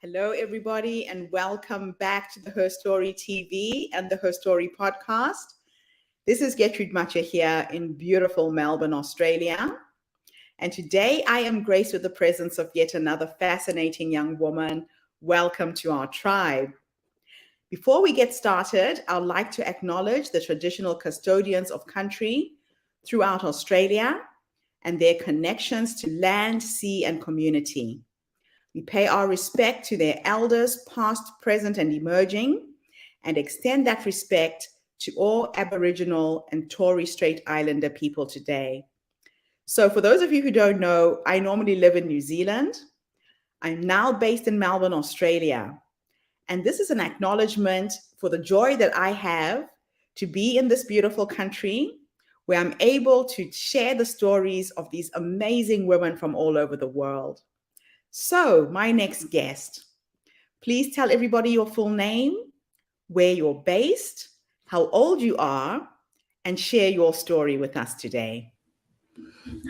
Hello, everybody, and welcome back to the HerStory TV and the HerStory Podcast. This is Gertrude Matcha here in beautiful Melbourne, Australia. And today I am graced with the presence of yet another fascinating young woman. Welcome to our tribe. Before we get started, I'd like to acknowledge the traditional custodians of country throughout Australia and their connections to land, sea, and community. We pay our respect to their elders, past, present, and emerging, and extend that respect to all Aboriginal and Torres Strait Islander people today. So for those of you who don't know, I normally live in New Zealand. I'm now based in Melbourne, Australia. And this is an acknowledgement for the joy that I have to be in this beautiful country where I'm able to share the stories of these amazing women from all over the world. So, my next guest, please tell everybody your full name, where you're based, how old you are, and share your story with us today.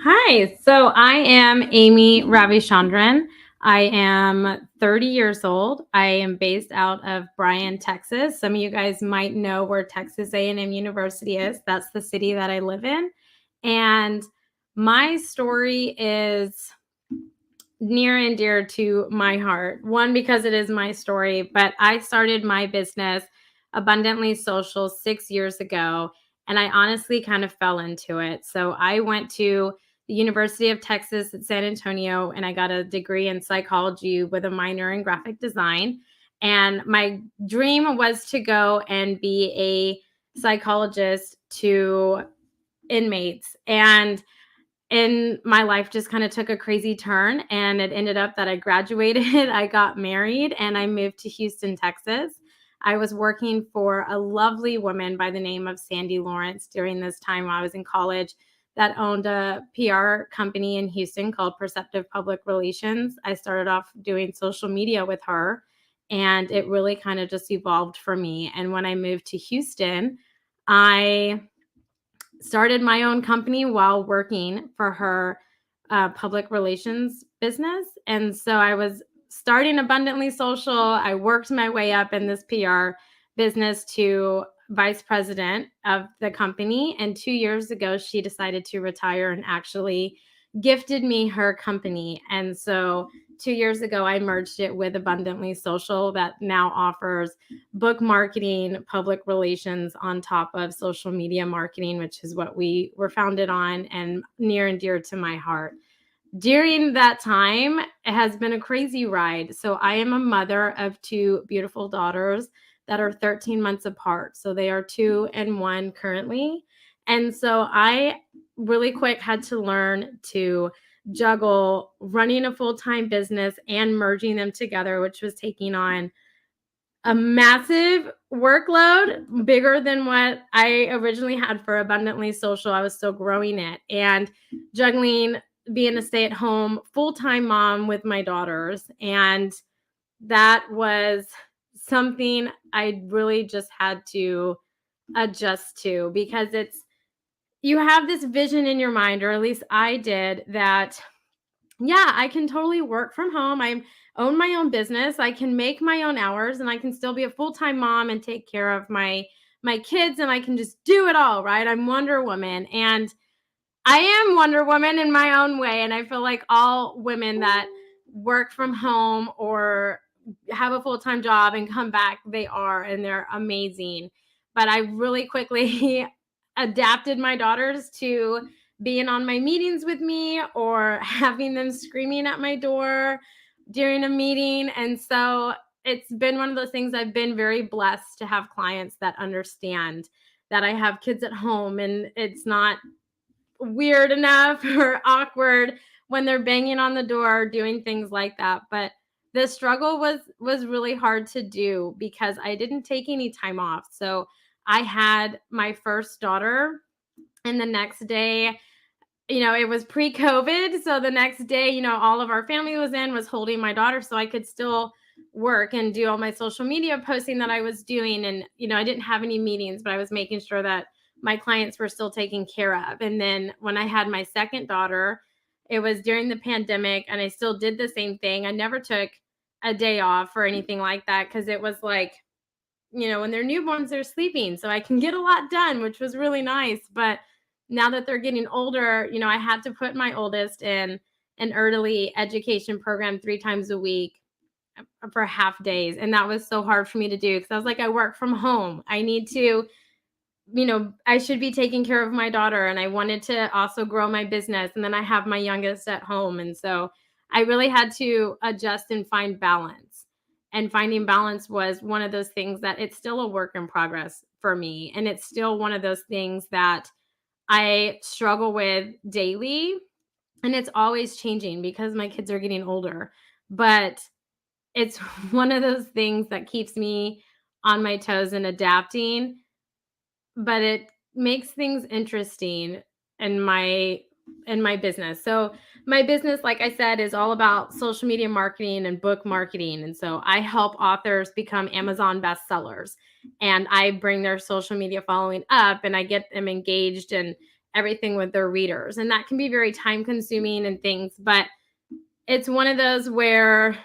Hi, so I am Aimees Ravichandran. I am 30 years old. I am based out of Bryan, Texas. Some of you guys might know where Texas A&M University is. That's the city that I live in. And my story is near and dear to my heart. One, because it is my story, but I started my business, Abundantly Social, 6 years ago, and I honestly kind of fell into it. So I went to the University of Texas at San Antonio, and I got a degree in psychology with a minor in graphic design. And my dream was to go and be a psychologist to inmates. And my life just kind of took a crazy turn, and it ended up that I graduated, I got married, and I moved to Houston, Texas. I was working for a lovely woman by the name of Sandy Lawrence during this time while I was in college that owned a PR company in Houston called Perceptive Public Relations. I started off doing social media with her, and it really kind of just evolved for me. And when I moved to Houston, I started my own company while working for her public relations business. And so I was starting Abundantly Social. I worked my way up in this PR business to vice president of the company. And 2 years ago, she decided to retire and actually gifted me her company. And so 2 years ago, I merged it with Abundantly Social that now offers book marketing, public relations on top of social media marketing, which is what we were founded on and near and dear to my heart. During that time, it has been a crazy ride. So I am a mother of two beautiful daughters that are 13 months apart. So they are 2 and 1 currently. And so I really quick had to learn to juggle running a full-time business and merging them together, which was taking on a massive workload, bigger than what I originally had for Abundantly Social. I was still growing it and juggling being a stay-at-home full-time mom with my daughters. And that was something I really just had to adjust to, because you have this vision in your mind, or at least I did, that I can totally work from home. I own my own business. I can make my own hours, and I can still be a full-time mom and take care of my kids, and I can just do it all, right? I'm Wonder Woman, and I am Wonder Woman in my own way. And I feel like all women that work from home or have a full-time job and come back, they are, and they're amazing. But I really quickly adapted my daughters to being on my meetings with me or having them screaming at my door during a meeting. And so it's been one of those things. I've been very blessed to have clients that understand that I have kids at home, and it's not weird enough or awkward when they're banging on the door doing things like that. But the struggle was really hard to do because I didn't take any time off. So I had my first daughter, and the next day, it was pre-COVID. So the next day, all of our family was holding my daughter, so I could still work and do all my social media posting that I was doing. And, I didn't have any meetings, but I was making sure that my clients were still taken care of. And then when I had my second daughter, it was during the pandemic, and I still did the same thing. I never took a day off or anything like that, because it was like, when they're newborns, they're sleeping. So I can get a lot done, which was really nice. But now that they're getting older, I had to put my oldest in an early education program 3 times a week for half days. And that was so hard for me to do, because I was like, I work from home. I need to, I should be taking care of my daughter, and I wanted to also grow my business. And then I have my youngest at home. And so I really had to adjust and find balance. And finding balance was one of those things that it's still a work in progress for me. And it's still one of those things that I struggle with daily. And it's always changing because my kids are getting older. But it's one of those things that keeps me on my toes and adapting. But it makes things interesting in my business. So my business, like I said, is all about social media marketing and book marketing. And so I help authors become Amazon bestsellers, and I bring their social media following up, and I get them engaged and everything with their readers. And that can be very time consuming and things, but it's one of those where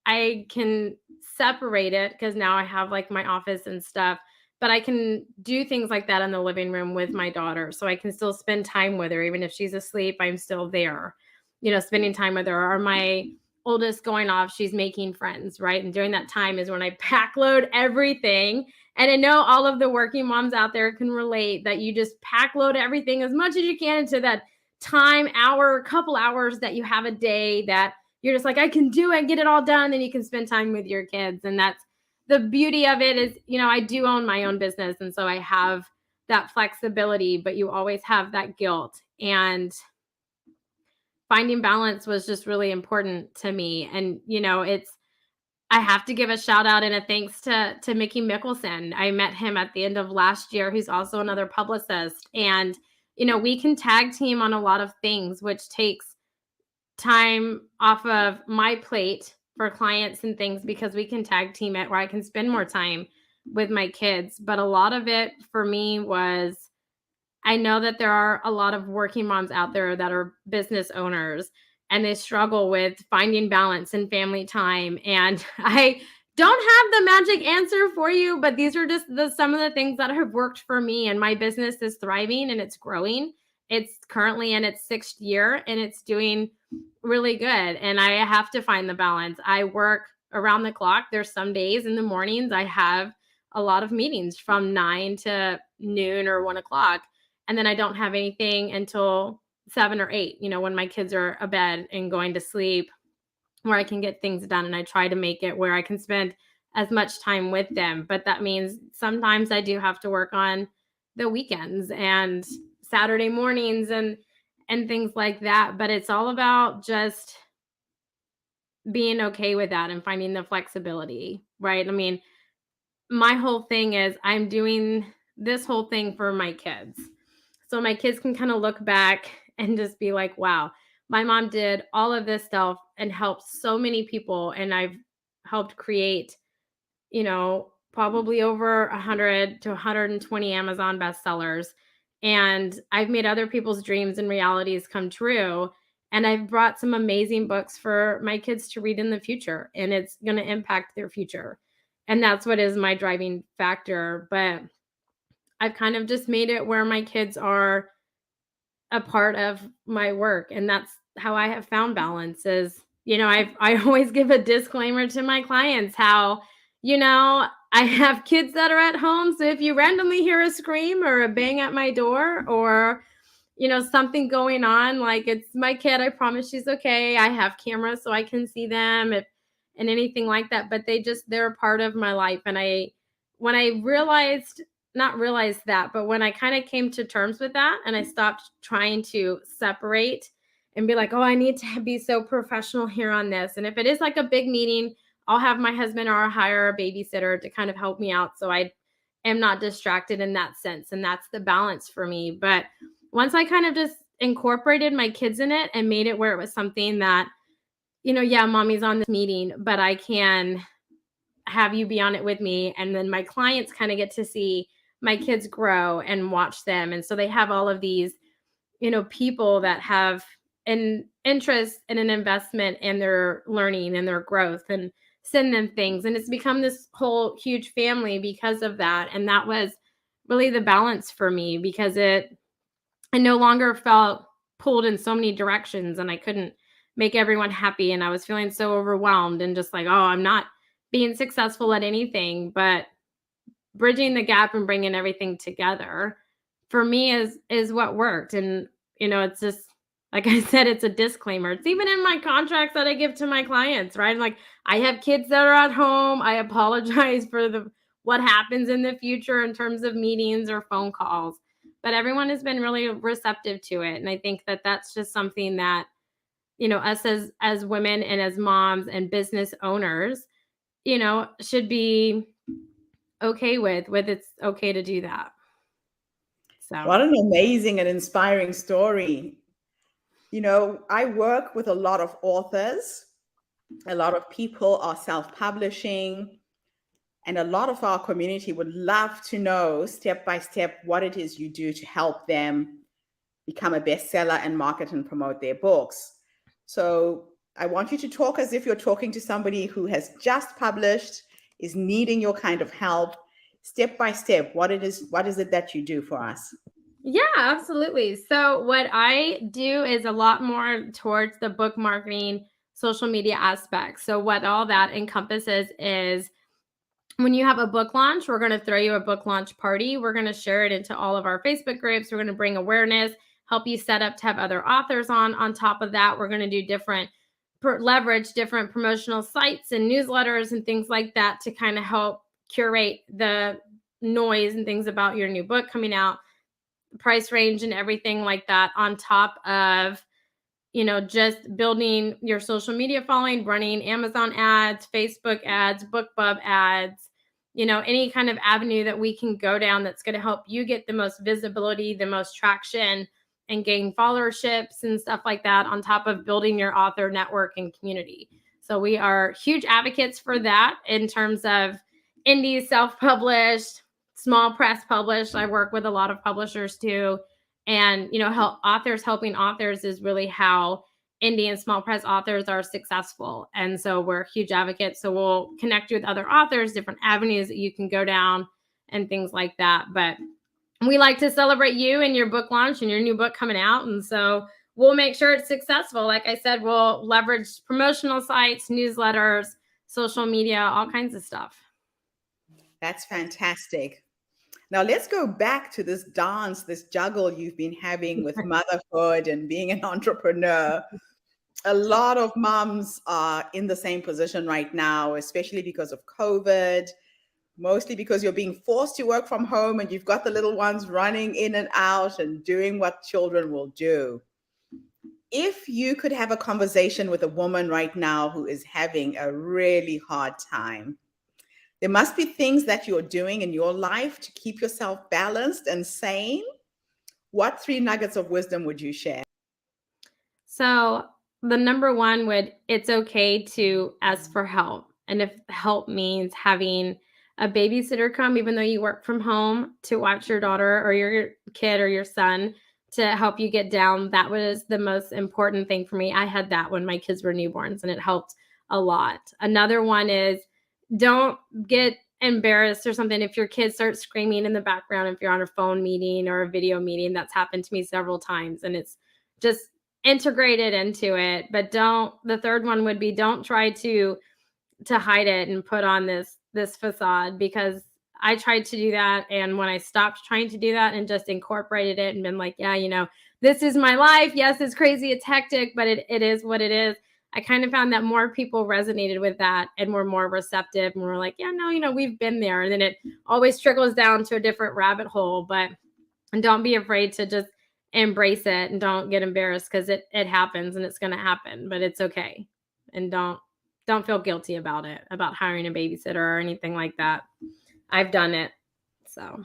I can separate it, because now I have like my office and stuff, but I can do things like that in the living room with my daughter. So I can still spend time with her. Even if she's asleep, I'm still there, spending time with her. Or my oldest going off, she's making friends, right? And during that time is when I pack load everything. And I know all of the working moms out there can relate that you just pack load everything as much as you can into that couple hours that you have a day that you're just like, I can do it, get it all done. Then you can spend time with your kids. And that's the beauty of it is, I do own my own business. And so I have that flexibility, but you always have that guilt. And finding balance was just really important to me. And, I have to give a shout out and a thanks to Mickey Mickelson. I met him at the end of last year, who's also another publicist. And, we can tag team on a lot of things, which takes time off of my plate for clients and things, because we can tag team it where I can spend more time with my kids. But a lot of it for me was, I know that there are a lot of working moms out there that are business owners, and they struggle with finding balance and family time. And I don't have the magic answer for you, but these are just some of the things that have worked for me. And my business is thriving and it's growing. It's currently in its 6th year, and it's doing really good. And I have to find the balance. I work around the clock. There's some days in the mornings I have a lot of meetings from 9 to noon or 1 o'clock. And then I don't have anything until 7 or 8, when my kids are abed and going to sleep, where I can get things done. And I try to make it where I can spend as much time with them. But that means sometimes I do have to work on the weekends and Saturday mornings and things like that. But it's all about just being okay with that and finding the flexibility, right? I mean, my whole thing is I'm doing this whole thing for my kids. So my kids can kind of look back and just be like, wow, my mom did all of this stuff and helped so many people. And I've helped create, probably over 100 to 120 Amazon bestsellers. And I've made other people's dreams and realities come true. And I've brought some amazing books for my kids to read in the future, and it's going to impact their future. And that's what is my driving factor. But I've kind of just made it where my kids are a part of my work. And that's how I have found balance is, I always give a disclaimer to my clients how, I have kids that are at home. So if you randomly hear a scream or a bang at my door or, something going on, like it's my kid, I promise she's okay. I have cameras so I can see them and anything like that. But they're a part of my life. And when I not realized that, but when I kind of came to terms with that and I stopped trying to separate and be like, oh, I need to be so professional here on this. And if it is like a big meeting, I'll have my husband or hire a babysitter to kind of help me out. So I am not distracted in that sense. And that's the balance for me. But once I kind of just incorporated my kids in it and made it where it was something that, yeah, mommy's on this meeting, but I can have you be on it with me. And then my clients kind of get to see my kids grow and watch them. And so they have all of these, people that have an interest and an investment in their learning and their growth and send them things. And it's become this whole huge family because of that. And that was really the balance for me, because I no longer felt pulled in so many directions and I couldn't make everyone happy. And I was feeling so overwhelmed and just like, oh, I'm not being successful at anything. But bridging the gap and bringing everything together for me is what worked. And, it's just, like I said, it's a disclaimer. It's even in my contracts that I give to my clients, right? Like, I have kids that are at home. I apologize for what happens in the future in terms of meetings or phone calls, but everyone has been really receptive to it. And I think that that's just something that, us as women and as moms and business owners, should be okay with it's okay to do that. So what an amazing and inspiring story. I work with a lot of authors. A lot of people are self-publishing, and a lot of our community would love to know step by step what it is you do to help them become a bestseller and market and promote their books. So I want you to talk as if you're talking to somebody who has just published, is needing your kind of help, step by step. What is it that you do for us? Yeah, absolutely. So what I do is a lot more towards the book marketing, social media aspects. So what all that encompasses is, when you have a book launch, we're going to throw you a book launch party. We're going to share it into all of our Facebook groups. We're going to bring awareness, help you set up to have other authors on top of that. We're going to do leverage different promotional sites and newsletters and things like that to kind of help curate the noise and things about your new book coming out, price range and everything like that, on top of, just building your social media following, running Amazon ads, Facebook ads, BookBub ads, any kind of avenue that we can go down that's going to help you get the most visibility, the most traction, and gain followerships and stuff like that, on top of building your author network and community. So we are huge advocates for that in terms of indie, self-published, small press published. I work with a lot of publishers too. And, helping authors is really how indie and small press authors are successful. And so we're huge advocates. So we'll connect you with other authors, different avenues that you can go down and things like that. But we like to celebrate you and your book launch and your new book coming out. And so we'll make sure it's successful. Like I said, we'll leverage promotional sites, newsletters, social media, all kinds of stuff. That's fantastic. Now let's go back to this dance, this juggle you've been having with motherhood and being an entrepreneur. A lot of moms are in the same position right now, especially because of COVID, mostly because you're being forced to work from home and you've got the little ones running in and out and doing what children will do. If you could have a conversation with a woman right now who is having a really hard time, there must be things that you're doing in your life to keep yourself balanced and sane. What 3 nuggets of wisdom would you share? So the number one it's okay to ask for help. And if help means having a babysitter come, even though you work from home, to watch your daughter or your kid or your son to help you get down, that was the most important thing for me. I had that when my kids were newborns, and it helped a lot. Another one is, don't get embarrassed or something if your kids start screaming in the background, if you're on a phone meeting or a video meeting. That's happened to me several times, and it's just integrated into it. But the third one would be, don't try to hide it and put on this facade, because I tried to do that. And when I stopped trying to do that and just incorporated it and been like, yeah, this is my life. Yes, it's crazy. It's hectic, but it is what it is. I kind of found that more people resonated with that and were more receptive, and were like, yeah, no, we've been there. And then it always trickles down to a different rabbit hole. And don't be afraid to just embrace it, and don't get embarrassed, because it happens and it's going to happen, but it's okay. And don't feel guilty about it, about hiring a babysitter or anything like that. I've done it. So.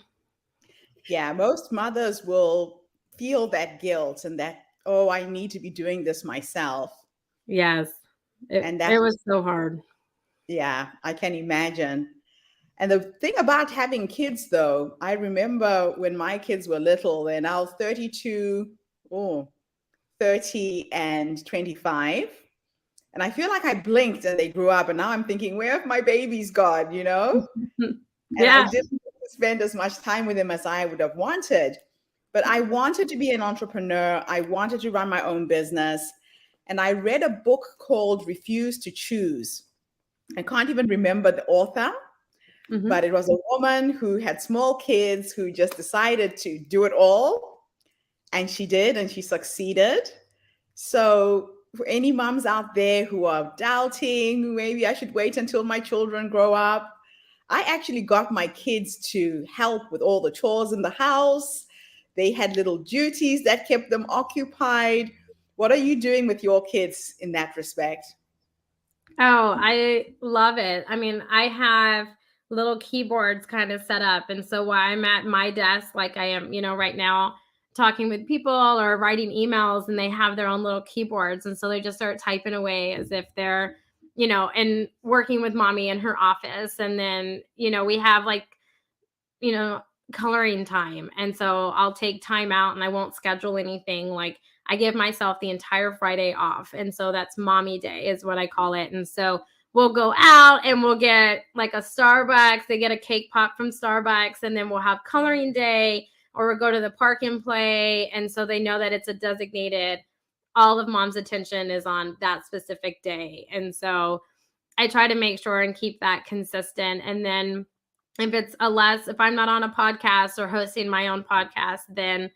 Yeah, most mothers will feel that guilt and that, oh, I need to be doing this myself. Yes. It was so hard. Yeah, I can imagine. And the thing about having kids, though, I remember when my kids were little, they're now 32, 30 and 25. And I feel like I blinked and they grew up. And now I'm thinking, where have my babies gone, you know? And I Yeah. didn't spend as much time with them as I would have wanted. But I wanted to be an entrepreneur. I wanted to run my own business. And I read a book called Refuse to Choose. I can't even remember the author, but it was a woman who had small kids who just decided to do it all. And she did, and she succeeded. So for any moms out there who are doubting, maybe I should wait until my children grow up, I actually got my kids to help with all the chores in the house. They had little duties that kept them occupied. What are you doing with your kids in that respect? Oh, I love it. I mean, I have little keyboards kind of set up. And so while I'm at my desk, like I am, right now, talking with people or writing emails, and they have their own little keyboards. And so they just start typing away as if they're, and working with mommy in her office. And then, we have like, coloring time. And so I'll take time out and I won't schedule anything. Like I give myself the entire Friday off. And so that's mommy day is what I call it. And so we'll go out and we'll get like a Starbucks. They get a cake pop from Starbucks, and then we'll have coloring day, or we'll go to the park and play. And so they know that it's a designated, all of mom's attention is on that specific day. And so I try to make sure and keep that consistent. And then if I'm not on a podcast or hosting my own podcast, then,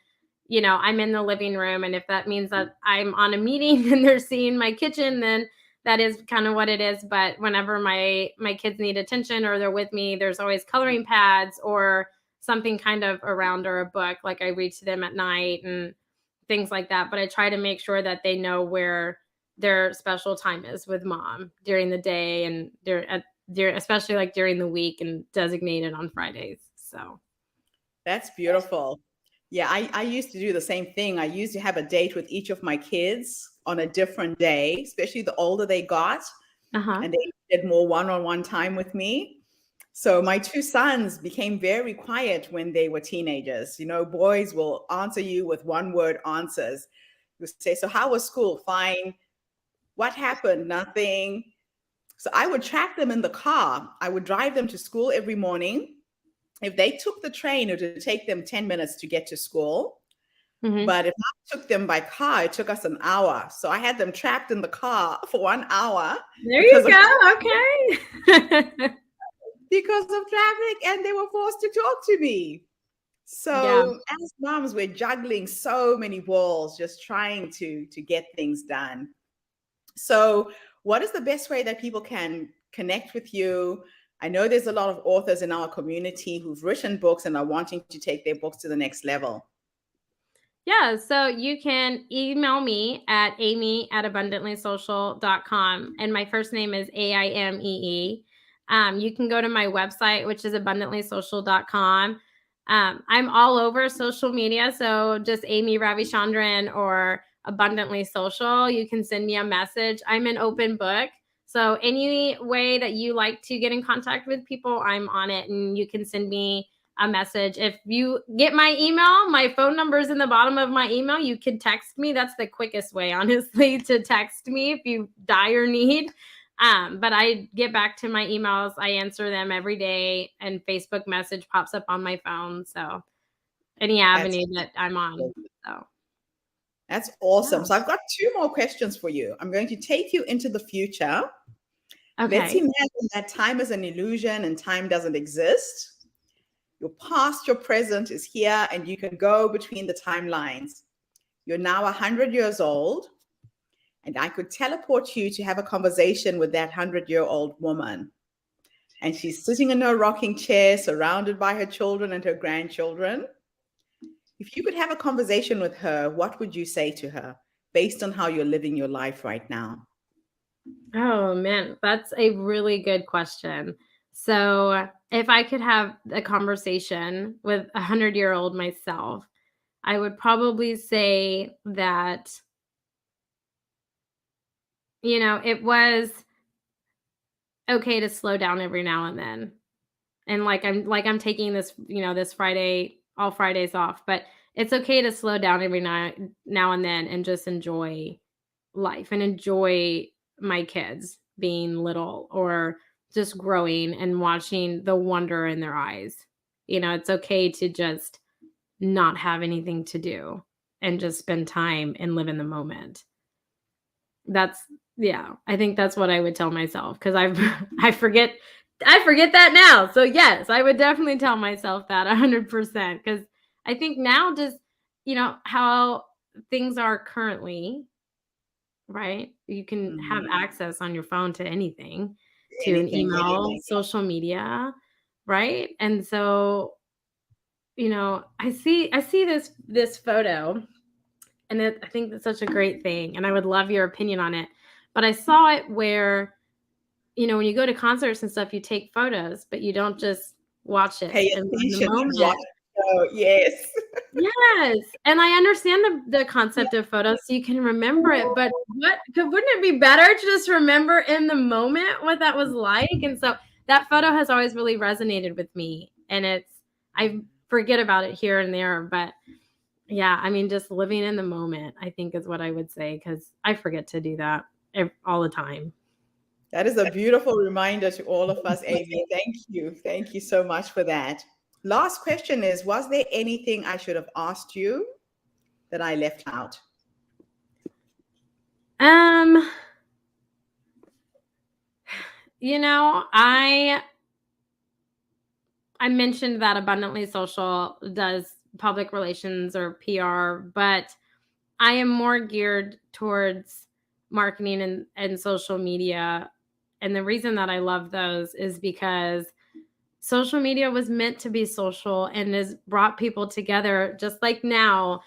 I'm in the living room. And if that means that I'm on a meeting and they're seeing my kitchen, then that is kind of what it is. But whenever my kids need attention or they're with me, there's always coloring pads or something kind of around, or a book, like I read to them at night and things like that. But I try to make sure that they know where their special time is with mom during the day, and especially like during the week, and designated on Fridays. So that's beautiful. Yeah, I used to do the same thing. I used to have a date with each of my kids on a different day, especially the older they got, and they did more one-on-one time with me. So my two sons became very quiet when they were teenagers. Boys will answer you with one-word answers. You say, so how was school? Fine. What happened? Nothing. So I would track them in the car. I would drive them to school every morning. If they took the train, it would take them 10 minutes to get to school. But if I took them by car, it took us an hour. So I had them trapped in the car for 1 hour. There you go. Okay. Because of traffic, and they were forced to talk to me. So as moms, we're juggling so many balls, just trying to get things done. So what is the best way that people can connect with you? I know there's a lot of authors in our community who've written books and are wanting to take their books to the next level. Yeah, so you can email me at aimee@abundantlysocial.com. And my first name is AIMEE. You can go to my website, which is abundantlysocial.com. I'm all over social media. So just Aimee Ravichandran or Abundantly Social. You can send me a message. I'm an open book. So any way that you like to get in contact with people, I'm on it, and you can send me a message. If you get my email, my phone number is in the bottom of my email. You can text me. That's the quickest way, honestly, to text me if you dire need. But I get back to my emails. I answer them every day, and Facebook message pops up on my phone. So any avenue that I'm on. So that's awesome. So I've got two more questions for you. I'm going to take you into the future. Okay. Let's imagine that time is an illusion and time doesn't exist. Your past, your present is here, and you can go between the timelines. You're now 100 years old, and I could teleport you to have a conversation with that 100-year-old woman. And she's sitting in her rocking chair, surrounded by her children and her grandchildren. If you could have a conversation with her, what would you say to her based on how you're living your life right now? Oh, man, that's a really good question. So if I could have a conversation with a 100-year-old myself, I would probably say that, it was okay to slow down every now and then. And I'm taking this, this Friday, all Fridays off, but it's okay to slow down every now and then and just enjoy life and enjoy my kids being little or just growing and watching the wonder in their eyes. It's okay to just not have anything to do and just spend time and live in the moment. I think that's what I would tell myself, because I forget that now. So yes, I would definitely tell myself that 100%, because I think now just, how things are currently, right? You can have access on your phone to anything, to an email, social media, right? And so, I see this photo, and I think that's such a great thing, and I would love your opinion on it. But I saw it where, when you go to concerts and stuff, you take photos, but you don't just watch it Pay in the attention. moment. Oh, yes. Yes, and I understand the concept of photos, so you can remember it. But wouldn't it be better to just remember in the moment what that was like? And so that photo has always really resonated with me, and I forget about it here and there, but yeah, I mean, just living in the moment, I think, is what I would say, because I forget to do that all the time. That is a beautiful reminder to all of us, Aimee. Thank you. Thank you so much for that. Last question is, was there anything I should have asked you that I left out? I mentioned that Abundantly Social does public relations or PR, but I am more geared towards marketing and social media. And the reason that I love those is because social media was meant to be social and has brought people together, just like now,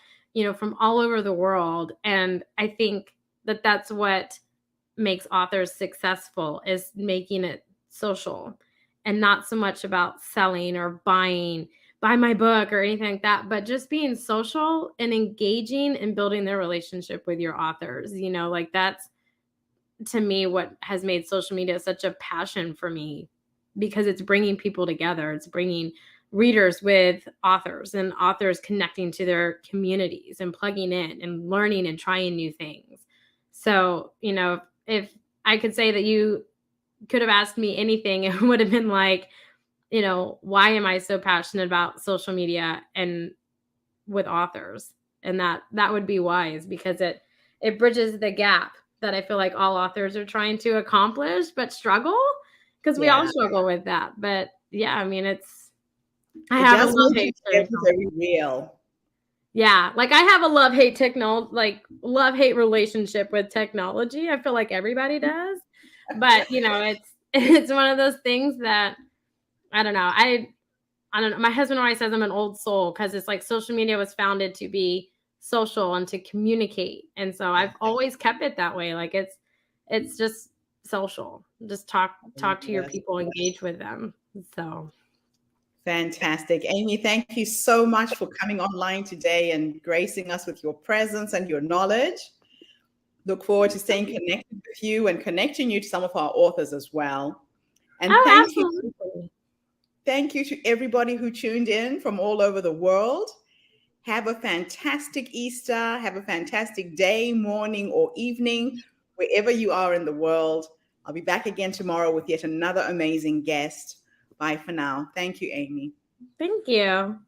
from all over the world. And I think that that's what makes authors successful, is making it social and not so much about selling or buy my book or anything like that, but just being social and engaging and building their relationship with your authors. Like, that's, to me, what has made social media such a passion for me, because it's bringing people together. It's bringing readers with authors, and authors connecting to their communities and plugging in and learning and trying new things. So, if I could say that you could have asked me anything, it would have been like, why am I so passionate about social media and with authors? And that would be wise, because it bridges the gap that I feel like all authors are trying to accomplish, but struggle, because we all struggle with that. But yeah, I mean, I have a love-hate very real. Yeah, like I have a love-hate relationship with technology. I feel like everybody does. But, it's one of those things that, I don't know. I don't know. My husband always says I'm an old soul, because it's like social media was founded to be social and to communicate. And so I've always kept it that way. Like, it's just social. Just talk to your people, engage with them. So fantastic. Aimee, thank you so much for coming online today and gracing us with your presence and your knowledge. Look forward to staying connected with you and connecting you to some of our authors as well. And thank you to everybody who tuned in from all over the world. Have a fantastic Easter. Have a fantastic day, morning, or evening, wherever you are in the world. I'll be back again tomorrow with yet another amazing guest. Bye for now. Thank you, Aimee. Thank you.